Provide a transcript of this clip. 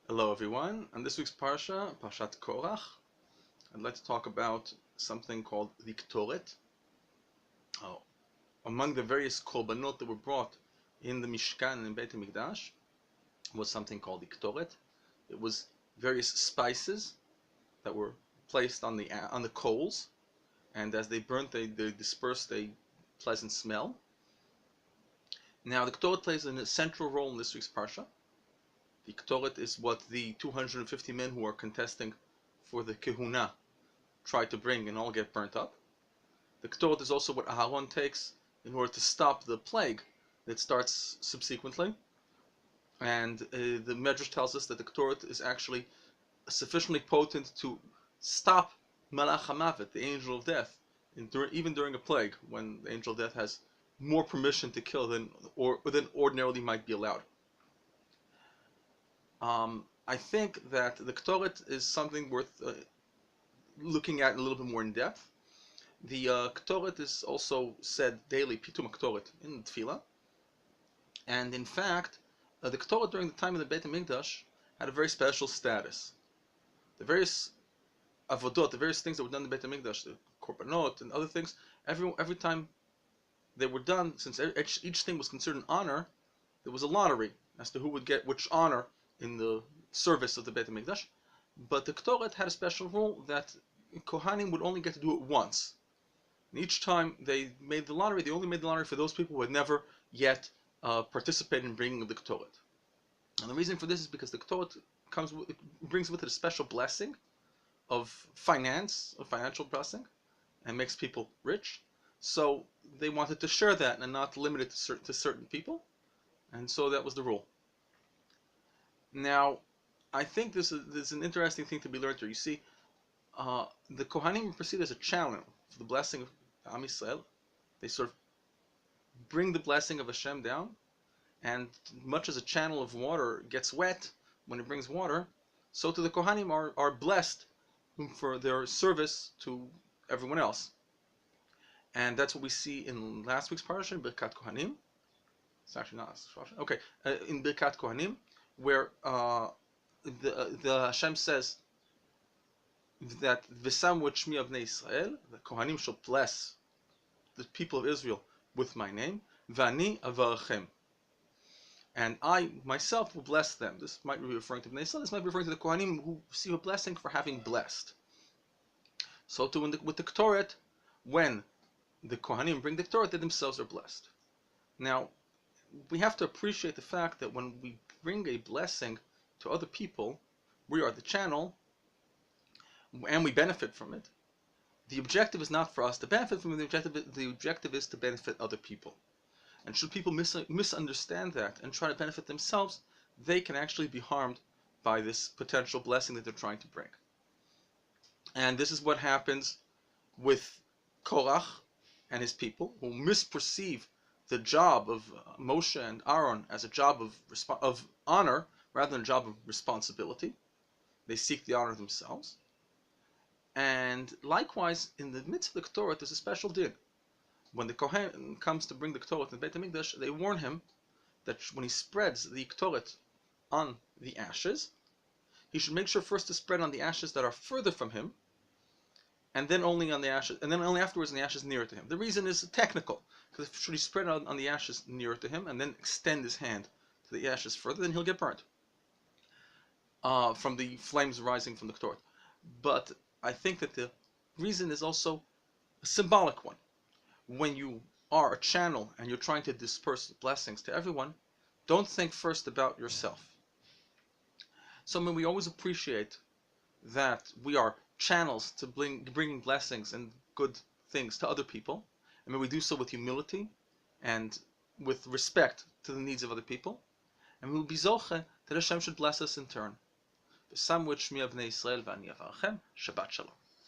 Hello everyone. On this week's Parshat Korach, I'd like to talk about something called the ktoret. Among the various korbanot that were brought in the Mishkan and in beit hamikdash was something called the ktoret. It was various spices that were placed on the coals, and as they burnt, they dispersed a pleasant smell. Now, the ktoret plays a central role in this week's parsha. The ktoret is what the 250 men who are contesting for the kehuna try to bring and all get burnt up. The ktoret is also what Aharon takes in order to stop the plague that starts subsequently. And the Medrash tells us that the ktoret is actually sufficiently potent to stop Malach HaMavet, the angel of death, even during a plague, when the angel of death has more permission to kill than ordinarily might be allowed. I think that the ktoret is something worth looking at a little bit more in depth. The ktoret is also said daily, pitum ktoret, in tefillah. And in fact, the ktoret during the time of the beit hamikdash had a very special status. The various avodot, the various things that were done in the beit hamikdash, the korbanot and other things, every time they were done, since each thing was considered an honor, there was a lottery as to who would get which honor in the service of the beit hamikdash. But the ktoret had a special rule that Kohanim would only get to do it once. And each time they made the lottery, they only made the lottery for those people who had never yet participated in bringing the ktoret. And the reason for this is because the ktoret brings with it a special blessing of financial blessing, and makes people rich. So they wanted to share that and not limit it to certain people. And so that was the rule. Now, I think this is an interesting thing to be learned here. You see, the Kohanim are perceived as a channel for the blessing of Am Yisrael. They sort of bring the blessing of Hashem down, and much as a channel of water gets wet when it brings water, so too the Kohanim are blessed for their service to everyone else. And that's what we see in last week's parsha, in Birkat Kohanim. It's actually not last parsha. Okay, in Birkat Kohanim, where the Hashem says that V'sam Shmi of Bnei Israel, the Kohanim shall bless the people of Israel with my name, V'ani avarachem, and I myself will bless them. This might be referring to Bnei Israel. This might be referring to the Kohanim who receive a blessing for having blessed. So too with the ktoret, when the Kohanim bring the ktoret, they themselves are blessed. Now, we have to appreciate the fact that when we bring a blessing to other people, we are the channel, and we benefit from it. The objective is not for us to benefit from it. The objective is to benefit other people. And should people misunderstand that and try to benefit themselves, they can actually be harmed by this potential blessing that they're trying to bring. And this is what happens with Korach and his people, who misperceive the job of Moshe and Aaron as a job of honor rather than a job of responsibility. They seek the honor themselves. And likewise, in the midst of the ktoret, there's a special din. When the Kohen comes to bring the ktoret in the beit hamikdash, they warn him that when he spreads the ktoret on the ashes, he should make sure first to spread on the ashes that are further from him, and then only on the ashes, and then only afterwards on the ashes nearer to him. The reason is technical, because should he spread on the ashes nearer to him and then extend his hand to the ashes further, then he'll get burnt from the flames rising from the ktoret. But I think that the reason is also a symbolic one. When you are a channel and you're trying to disperse blessings to everyone, don't think first about yourself. So we always appreciate that we are channels to bringing blessings and good things to other people, and may we do so with humility and with respect to the needs of other people, and we will be zoche that Hashem should bless us in turn. V'sam Shmi of Bnei Israel v'ani avarachem. Shabbat Shalom.